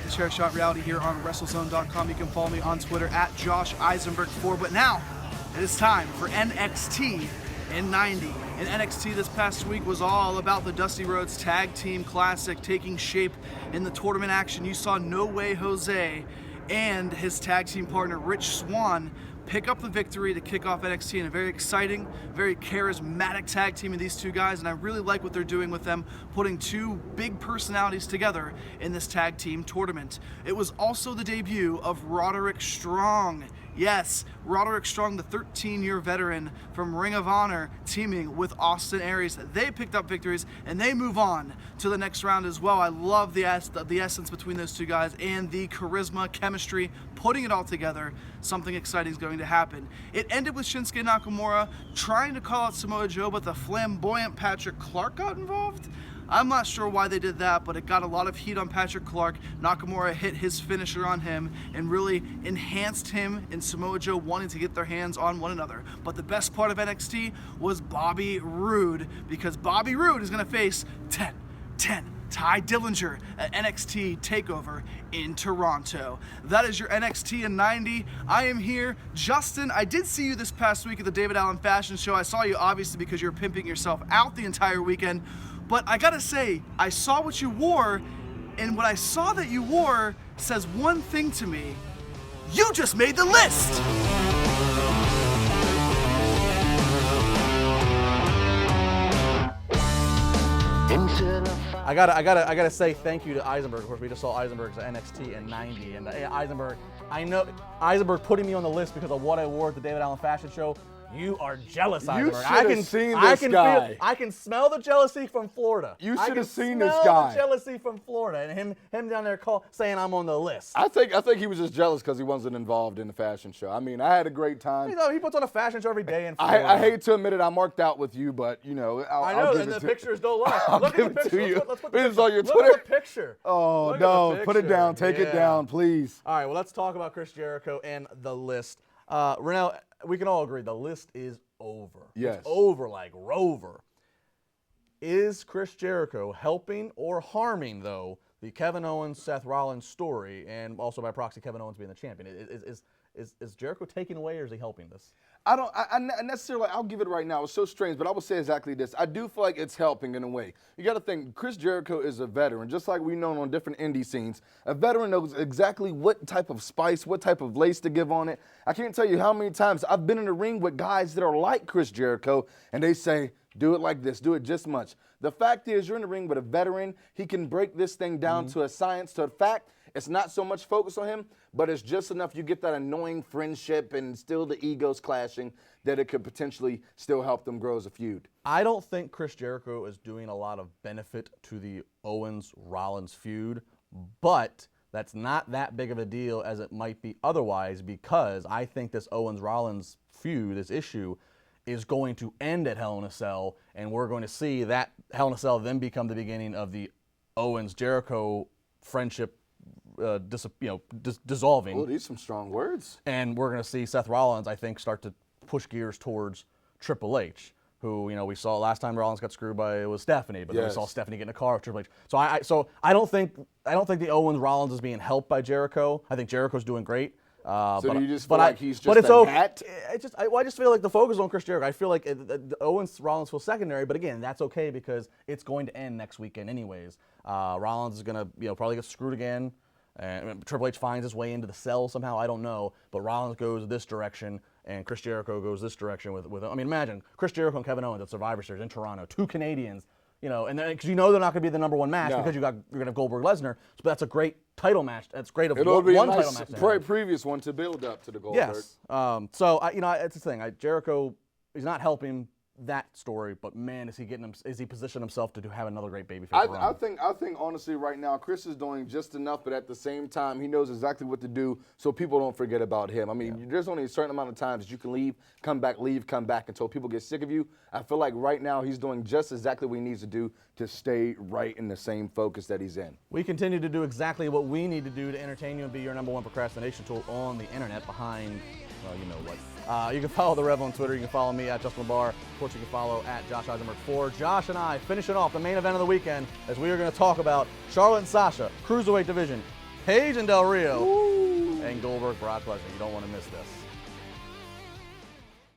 the Chair Shot Reality here on WrestleZone.com. You can follow me on Twitter at JoshEisenberg4. But now, it is time for NXT in 90. And NXT this past week was all about the Dusty Rhodes Tag Team Classic taking shape in the tournament action. You saw No Way Jose and his tag team partner Rich Swann pick up the victory to kick off NXT in a very exciting, very charismatic tag team of these two guys, and I really like what they're doing with them, putting two big personalities together in this tag team tournament. It was also the debut of Roderick Strong. Yes, Roderick Strong, the 13-year veteran from Ring of Honor, teaming with Austin Aries. They picked up victories, and they move on to the next round as well. I love the essence between those two guys and the charisma, chemistry, putting it all together. Something exciting is going to happen. It ended with Shinsuke Nakamura trying to call out Samoa Joe, but the flamboyant Patrick Clark got involved. I'm not sure why they did that, but it got a lot of heat on Patrick Clark. Nakamura hit his finisher on him and really enhanced him and Samoa Joe wanting to get their hands on one another. But the best part of NXT was Bobby Roode, because Bobby Roode is going to face 10 Ty Dillinger at NXT TakeOver in Toronto. That is your NXT in 90. I am here. Justin, I did see you this past week at the David Allen Fashion Show. I saw you obviously because you're pimping yourself out the entire weekend. But I gotta say, I saw what you wore, and what I saw that you wore says one thing to me. You just made the list! I gotta say thank you to Eisenberg. Of course, we just saw Eisenberg's NXT in 90, and Eisenberg, I know Eisenberg putting me on the list because of what I wore at the David Allen Fashion Show. You are jealous, Eisenberg. You should have seen this guy. I can smell the jealousy from Florida. You should have seen this guy. guy. The jealousy from Florida, and him down there saying I'm on the list. I think he was just jealous because he wasn't involved in the fashion show. I mean, I had a great time. You know, he puts on a fashion show every day in Florida. I hate to admit it, I marked out with you, but you know, I'll give and it the to pictures don't lie. Look give at the it to picture. you. Let's put the This is on your Look Twitter? at the picture. Oh Look no, at the put it down. picture. Take it down, please. All right, well, let's talk about Chris Jericho and the list. Renell, we can all agree the list is over. Yes. It's over like Rover. Is Chris Jericho helping or harming, though, the Kevin Owens, Seth Rollins story, and also by proxy Kevin Owens being the champion? Is Jericho taking away, or is he helping this? I necessarily, I'll give it right now. It's so strange, but I will say exactly this. I do feel like it's helping in a way. You got to think, Chris Jericho is a veteran, just like we know on different indie scenes. A veteran knows exactly what type of spice, what type of lace to give on it. I can't tell you how many times I've been in the ring with guys that are like Chris Jericho, and they say, do it like this, do it just much. The fact is, you're in the ring with a veteran. He can break this thing down to a science, to a fact. It's not so much focus on him, but it's just enough you get that annoying friendship and still the egos clashing that it could potentially still help them grow as a feud. I don't think Chris Jericho is doing a lot of benefit to the Owens-Rollins feud, but that's not that big of a deal as it might be otherwise, because I think this Owens-Rollins feud, this issue, is going to end at Hell in a Cell, and we're going to see that Hell in a Cell then become the beginning of the Owens-Jericho friendship dissolving. Oh, these are some strong words. And we're going to see Seth Rollins, I think, start to push gears towards Triple H, who, we saw last time Rollins got screwed by, it was Stephanie, but then we saw Stephanie get in a car with Triple H. So I don't think the Owens Rollins is being helped by Jericho. I think Jericho's doing great. So do you just feel like he's just a hat? I just feel like the focus is on Chris Jericho. I feel like the Owens Rollins feels secondary, but again, that's okay because it's going to end next weekend anyways. Rollins is going to probably get screwed again. And Triple H finds his way into the cell somehow, I don't know. But Rollins goes this direction, and Chris Jericho goes this direction with I mean, imagine Chris Jericho and Kevin Owens at Survivor Series in Toronto, two Canadians, and then because they're not going to be the number one match because you're going to have Goldberg Lesnar. So that's a great title match. That's great. It'll be one a nice title match. previous one to build up to the Goldberg. Yes. So it's the thing. Jericho, he's not helping that story, but man, is he positioning himself to have another great babyface run? I think honestly right now Chris is doing just enough, but at the same time he knows exactly what to do so people don't forget about him. I mean, there's only a certain amount of times you can leave, come back until people get sick of you. I feel like right now he's doing just exactly what he needs to do to stay right in the same focus that he's in. We continue to do exactly what we need to do to entertain you and be your number one procrastination tool on the internet behind, well, you know what. You can follow The Rev on Twitter. You can follow me at Justin LeBar. Of course, you can follow at Josh Eisenberg4. Josh and I finishing off the main event of the weekend as we are going to talk about Charlotte and Sasha, Cruiserweight division. Paige and Del Rio, and Goldberg, Brock Lesnar. You don't want to miss this.